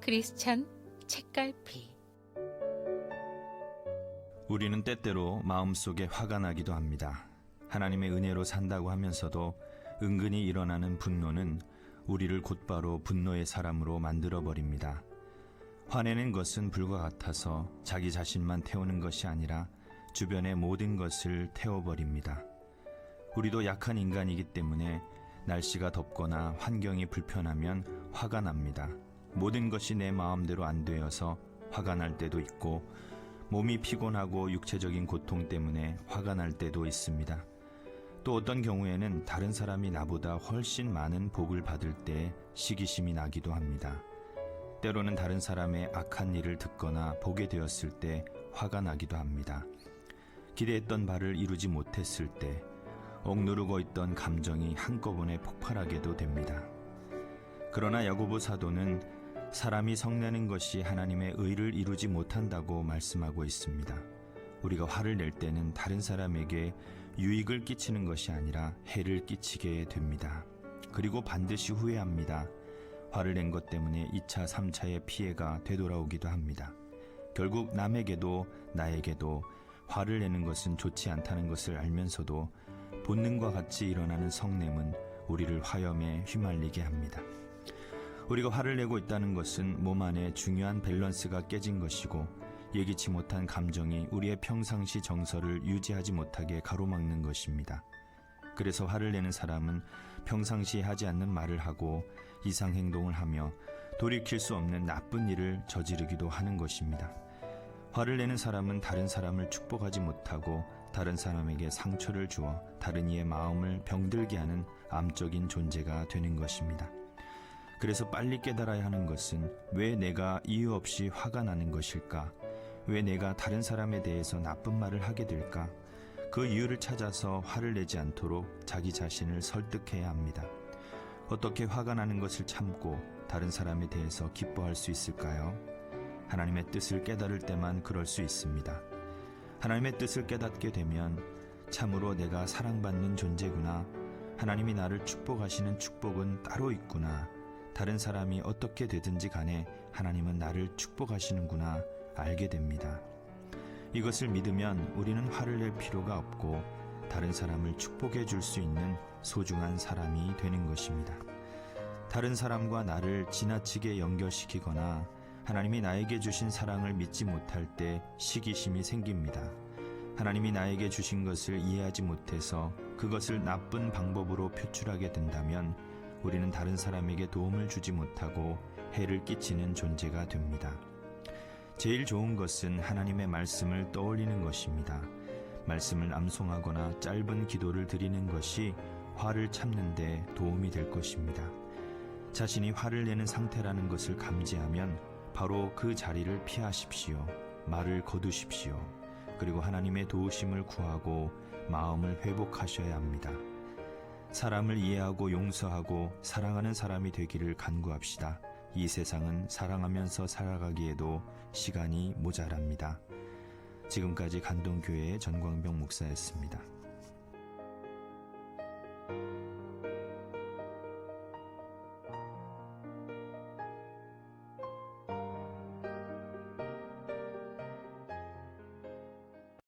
크리스찬 책갈피. 우리는 때때로 마음속에 화가 나기도 합니다. 하나님의 은혜로 산다고 하면서도 은근히 일어나는 분노는 우리를 곧바로 분노의 사람으로 만들어버립니다. 화내는 것은 불과 같아서 자기 자신만 태우는 것이 아니라 주변의 모든 것을 태워버립니다. 우리도 약한 인간이기 때문에 날씨가 덥거나 환경이 불편하면 화가 납니다. 모든 것이 내 마음대로 안 되어서 화가 날 때도 있고, 몸이 피곤하고 육체적인 고통 때문에 화가 날 때도 있습니다. 또 어떤 경우에는 다른 사람이 나보다 훨씬 많은 복을 받을 때 시기심이 나기도 합니다. 때로는 다른 사람의 악한 일을 듣거나 보게 되었을 때 화가 나기도 합니다. 기대했던 바를 이루지 못했을 때 억누르고 있던 감정이 한꺼번에 폭발하게도 됩니다. 그러나 야고보 사도는 사람이 성내는 것이 하나님의 의를 이루지 못한다고 말씀하고 있습니다. 우리가 화를 낼 때는 다른 사람에게 유익을 끼치는 것이 아니라 해를 끼치게 됩니다. 그리고 반드시 후회합니다. 화를 낸 것 때문에 2차, 3차의 피해가 되돌아오기도 합니다. 결국 남에게도 나에게도 화를 내는 것은 좋지 않다는 것을 알면서도 본능과 같이 일어나는 성냄은 우리를 화염에 휘말리게 합니다. 우리가 화를 내고 있다는 것은 몸 안에 중요한 밸런스가 깨진 것이고, 예기치 못한 감정이 우리의 평상시 정서를 유지하지 못하게 가로막는 것입니다. 그래서 화를 내는 사람은 평상시에 하지 않는 말을 하고 이상행동을 하며 돌이킬 수 없는 나쁜 일을 저지르기도 하는 것입니다. 화를 내는 사람은 다른 사람을 축복하지 못하고 다른 사람에게 상처를 주어 다른 이의 마음을 병들게 하는 암적인 존재가 되는 것입니다. 그래서 빨리 깨달아야 하는 것은 왜 내가 이유 없이 화가 나는 것일까? 왜 내가 다른 사람에 대해서 나쁜 말을 하게 될까? 그 이유를 찾아서 화를 내지 않도록 자기 자신을 설득해야 합니다. 어떻게 화가 나는 것을 참고 다른 사람에 대해서 기뻐할 수 있을까요? 하나님의 뜻을 깨달을 때만 그럴 수 있습니다. 하나님의 뜻을 깨닫게 되면 참으로 내가 사랑받는 존재구나, 하나님이 나를 축복하시는 축복은 따로 있구나, 다른 사람이 어떻게 되든지 간에 하나님은 나를 축복하시는구나 알게 됩니다. 이것을 믿으면 우리는 화를 낼 필요가 없고 다른 사람을 축복해 줄 수 있는 소중한 사람이 되는 것입니다. 다른 사람과 나를 지나치게 연결시키거나 하나님이 나에게 주신 사랑을 믿지 못할 때 시기심이 생깁니다. 하나님이 나에게 주신 것을 이해하지 못해서 그것을 나쁜 방법으로 표출하게 된다면 우리는 다른 사람에게 도움을 주지 못하고 해를 끼치는 존재가 됩니다. 제일 좋은 것은 하나님의 말씀을 떠올리는 것입니다. 말씀을 암송하거나 짧은 기도를 드리는 것이 화를 참는 데 도움이 될 것입니다. 자신이 화를 내는 상태라는 것을 감지하면 바로 그 자리를 피하십시오. 말을 거두십시오. 그리고 하나님의 도우심을 구하고 마음을 회복하셔야 합니다. 사람을 이해하고 용서하고 사랑하는 사람이 되기를 간구합시다. 이 세상은 사랑하면서 살아가기에도 시간이 모자랍니다. 지금까지 간동교회의 전광병 목사였습니다.